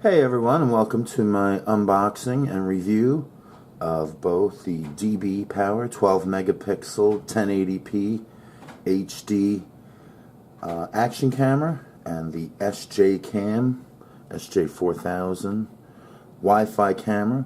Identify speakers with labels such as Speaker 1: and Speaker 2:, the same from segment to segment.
Speaker 1: Hey everyone, and welcome to my unboxing and review of both the DBPOWER 12 megapixel 1080p HD action camera and the SJcam SJ4000 Wi-Fi camera.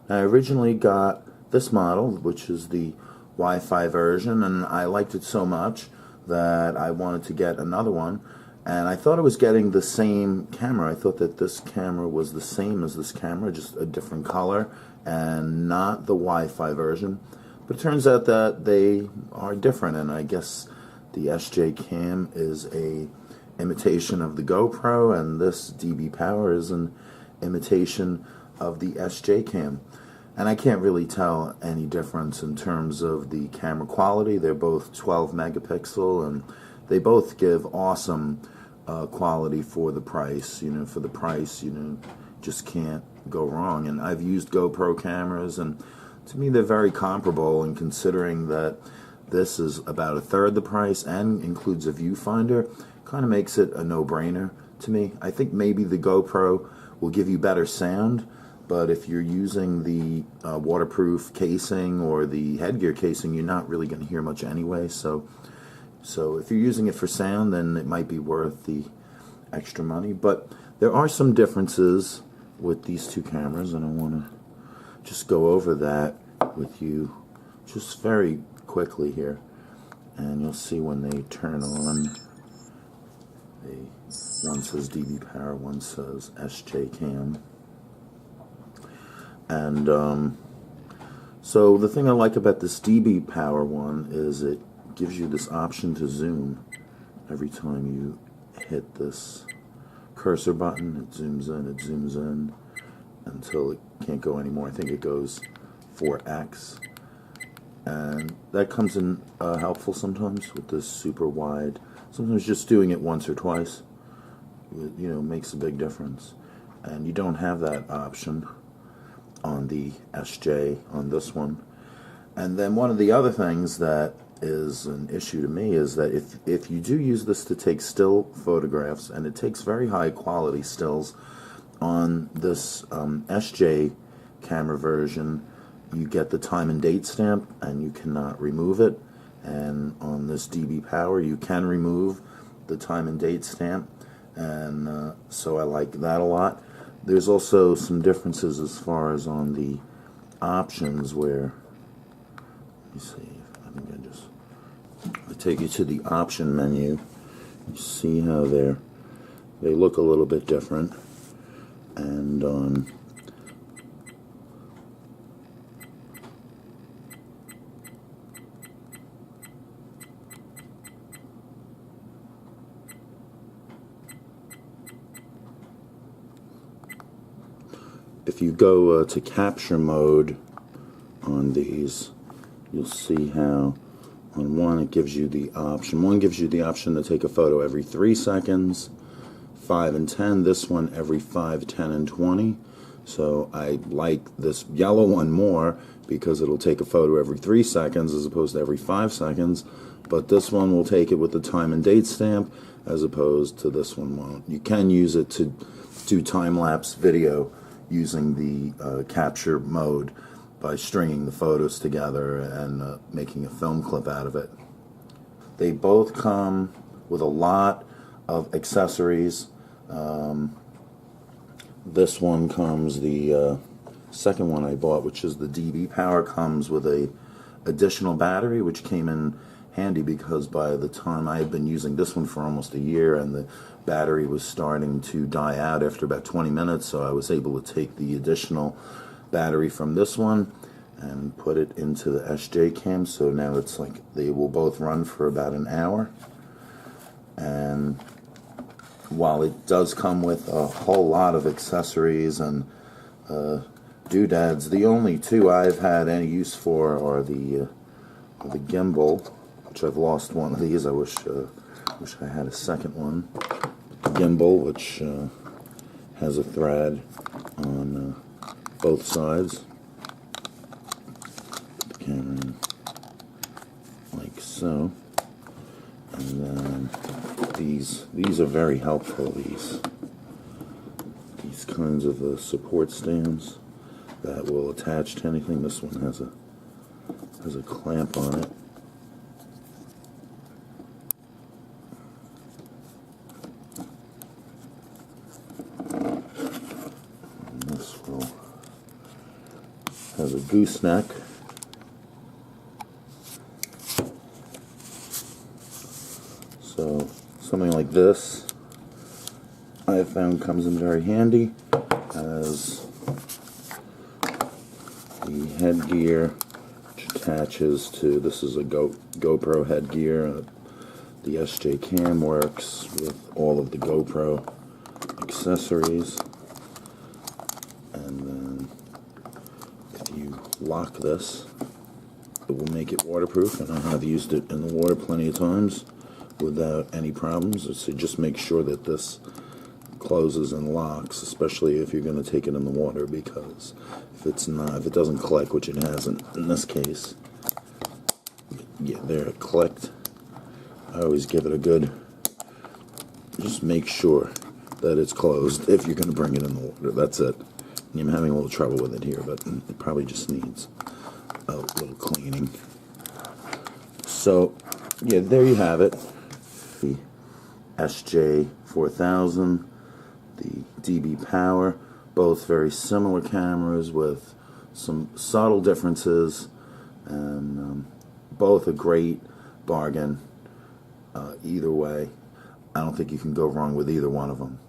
Speaker 1: Now, I originally got this model, which is the Wi-Fi version, and I liked it so much that I wanted to get another one. And I thought I was getting the same camera. I thought that this camera was the same as this camera, just a different color, and not the Wi-Fi version. But it turns out that they are different, and I guess the SJcam is a imitation of the GoPro, and this DBPOWER is an imitation of the SJcam. And I can't really tell any difference in terms of the camera quality. They're both 12 megapixel, and they both give awesome quality for the price. For the price, just can't go wrong. And I've used GoPro cameras, and to me they're very comparable, and considering that this is about a third the price and includes a viewfinder, kind of makes it a no-brainer to me. I think maybe the GoPro will give you better sound, but if you're using the waterproof casing or the headgear casing, you're not really going to hear much anyway. So if you're using it for sound, then it might be worth the extra money. But there are some differences with these two cameras, and I want to just go over that with you just very quickly here. And you'll see when they turn on, one says DBPOWER, one says SJcam. And so the thing I like about this DBPOWER one is it gives you this option to zoom. Every time you hit this cursor button, it zooms in until it can't go anymore. I think it goes 4x, and that comes in helpful sometimes with this super wide. Sometimes just doing it once or twice makes a big difference, and you don't have that option on the SJ on this one. And then one of the other things that is an issue to me is that if you do use this to take still photographs, and it takes very high quality stills on this SJ camera version, you get the time and date stamp and you cannot remove it. And on this DBPOWER you can remove the time and date stamp, and so I like that a lot. There's also some differences as far as on the options, where, let me see, I think I take you to the option menu. You see how they look a little bit different, and if you go to capture mode on these, you'll see how on one it gives you the option. One gives you the option to take a photo every 3 seconds, 5 and 10. This one every 5, 10, and 20. So I like this yellow one more because it'll take a photo every 3 seconds as opposed to every 5 seconds. But this one will take it with the time and date stamp as opposed to this one won't. You can use it to do time-lapse video using the capture mode by stringing the photos together and making a film clip out of it. They both come with a lot of accessories. This one comes, the second one I bought, which is the DBPOWER, comes with a additional battery, which came in handy because by the time I had been using this one for almost a year, and the battery was starting to die out after about 20 minutes, so I was able to take the additional battery from this one and put it into the SJcam. So now it's like they will both run for about an hour. And while it does come with a whole lot of accessories and doodads, the only two I've had any use for are the gimbal, which I've lost one of these. I wish I had a second one. The gimbal, which has a thread on both sides. Put the camera in like so. And then these are very helpful. These these kinds of support stands that will attach to anything. This one has a clamp on it. And this will have a gooseneck. So something like this I have found comes in very handy as the headgear, which attaches to, this is a GoPro headgear. The SJCam works with all of the GoPro accessories. And then if you lock this, it will make it waterproof, and I have used it in the water plenty of times without any problems. So just make sure that this closes and locks, especially if you're going to take it in the water, because if it doesn't click, which it hasn't in this case, yeah, there it clicked. I always give it a good, just make sure that it's closed if you're going to bring it in the water. That's it. I'm having a little trouble with it here, but it probably just needs a little cleaning. So yeah, there you have it. The SJ4000, the DBPOWER, both very similar cameras with some subtle differences, and both a great bargain. Either way, I don't think you can go wrong with either one of them.